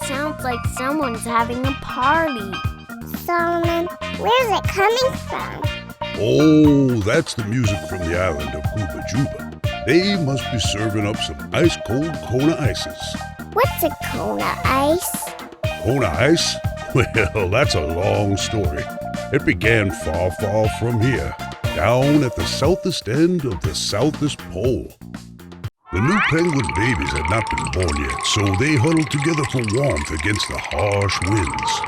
sounds like someone's having a party. Solomon, where's it coming from? Oh, that's the music from the island of Cuba Juba. They must be serving up some ice-cold Kona Ices. What's a Kona Ice? Kona Ice? Well, that's a long story. It began far, far from here, down at the southest end of the southest pole. The new penguin babies had not been born yet, so they huddled together for warmth against the harsh winds.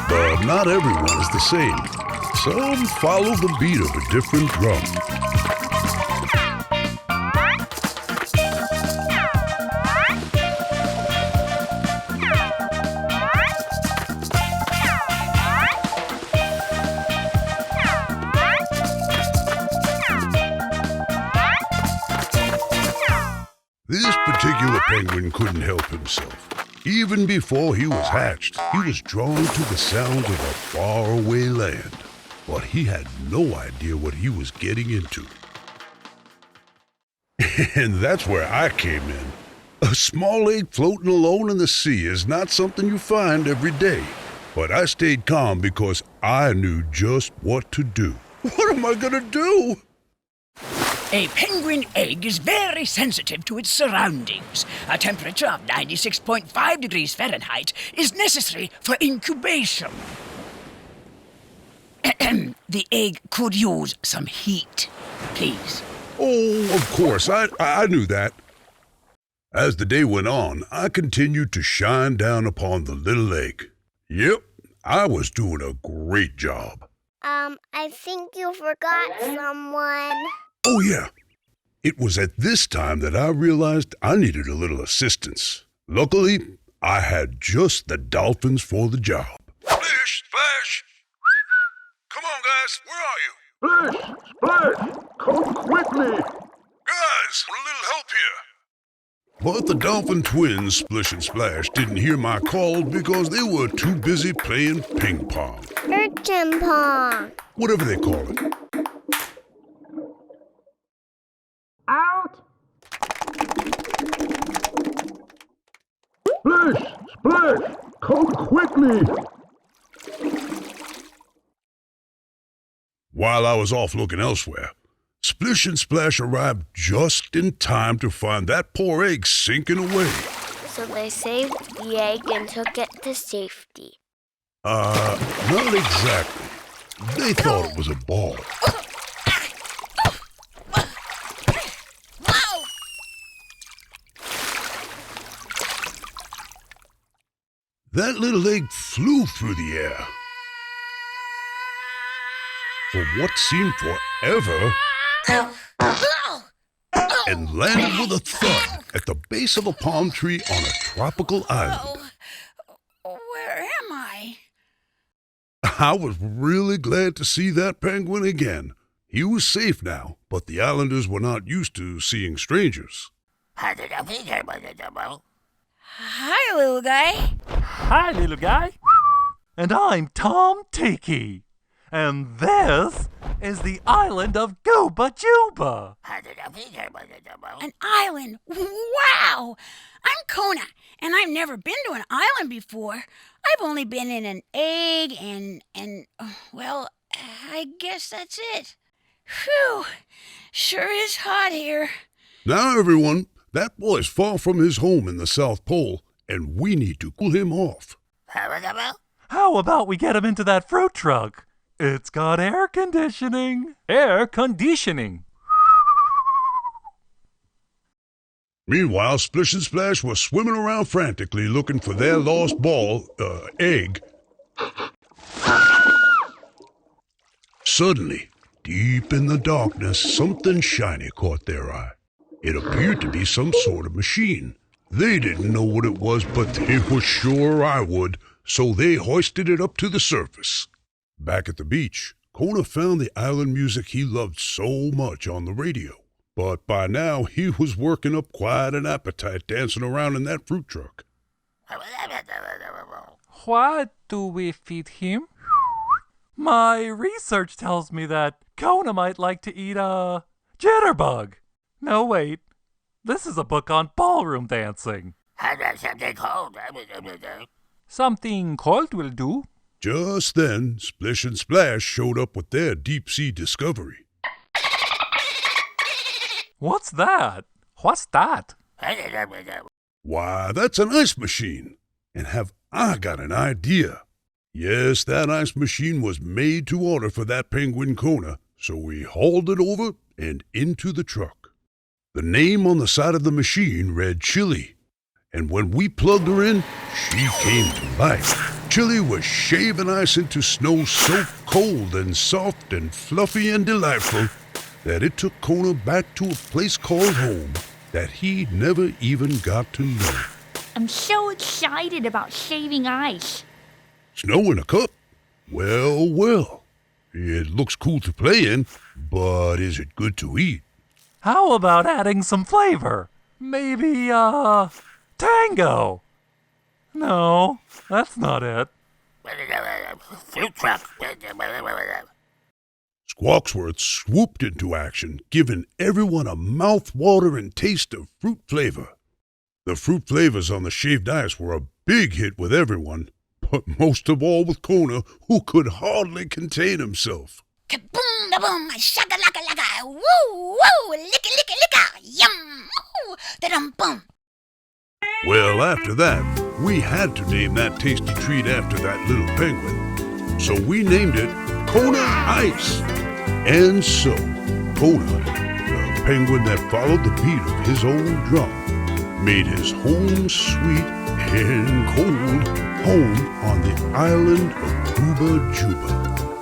But not everyone is the same. Some follow the beat of a different drum. This particular penguin couldn't help himself. Even before he was hatched, he was drawn to the sounds of a faraway land. But he had no idea what he was getting into. And that's where I came in. A small egg floating alone in the sea is not something you find every day. But I stayed calm because I knew just what to do. What am I gonna do? A penguin egg is very sensitive to its surroundings. A temperature of 96.5 degrees Fahrenheit is necessary for incubation. The egg could use some heat, please. Oh, of course, I knew that. As the day went on, I continued to shine down upon the little egg. Yep, I was doing a great job. I think you forgot someone. Oh, yeah. It was at this time that I realized I needed a little assistance. Luckily, I had just the dolphins for the job. Splish, splash! Come on, guys, where are you? Splash! Splash! Come quickly! Guys, want a little help here. But the dolphin twins, Splish and Splash, didn't hear my call because they were too busy playing ping pong. Urchin pong. Whatever they call it. Out! Splash! Splash! Come quickly! While I was off looking elsewhere, Splish and Splash arrived just in time to find that poor egg sinking away. So they saved the egg and took it to safety. Not exactly. They thought it was a ball. That little egg flew through the air. For what seemed forever, and landed with a thud at the base of a palm tree on a tropical island. Where am I? I was really glad to see that penguin again. He was safe now, but the islanders were not used to seeing strangers. Hi, little guy. Hi, little guy. And I'm Tom Tiki. And this is the island of Cuba Juba. An island? Wow! I'm Kona, and I've never been to an island before. I've only been in an egg well, I guess that's it. Phew! Sure is hot here. Now, everyone, that boy's far from his home in the South Pole, and we need to cool him off. How about we get him into that fruit truck? It's got air conditioning. Air conditioning. Meanwhile, Splish and Splash were swimming around frantically looking for their lost ball, egg. Suddenly, deep in the darkness, something shiny caught their eye. It appeared to be some sort of machine. They didn't know what it was, but they were sure I would, so they hoisted it up to the surface. Back at the beach, Kona found the island music he loved so much on the radio. But by now, he was working up quite an appetite dancing around in that fruit truck. What do we feed him? My research tells me that Kona might like to eat a jitterbug. No, wait. This is a book on ballroom dancing. Something cold will do. Just then, Splish and Splash showed up with their deep-sea discovery. What's that? What's that? Why, that's an ice machine. And have I got an idea? Yes, that ice machine was made to order for that penguin Kona, so we hauled it over and into the truck. The name on the side of the machine read Chili, and when we plugged her in, she came to life. Chili was shaving ice into snow so cold and soft and fluffy and delightful that it took Kona back to a place called home that he never even got to know. I'm so excited about shaving ice. Snow in a cup? Well, well. It looks cool to play in, but is it good to eat? How about adding some flavor? Maybe, tango? No, that's not it. Squawksworth swooped into action, giving everyone a mouth-watering taste of fruit flavor. The fruit flavors on the shaved ice were a big hit with everyone, but most of all with Kona, who could hardly contain himself. Kaboom, da boom, shaka laka laka, woo, woo, licka licka licka, yum, ooh, da dum boom. Well, after that, we had to name that tasty treat after that little penguin. So we named it Kona Ice. And so, Kona, the penguin that followed the beat of his old drum, made his home sweet and cold home on the island of Cuba Juba.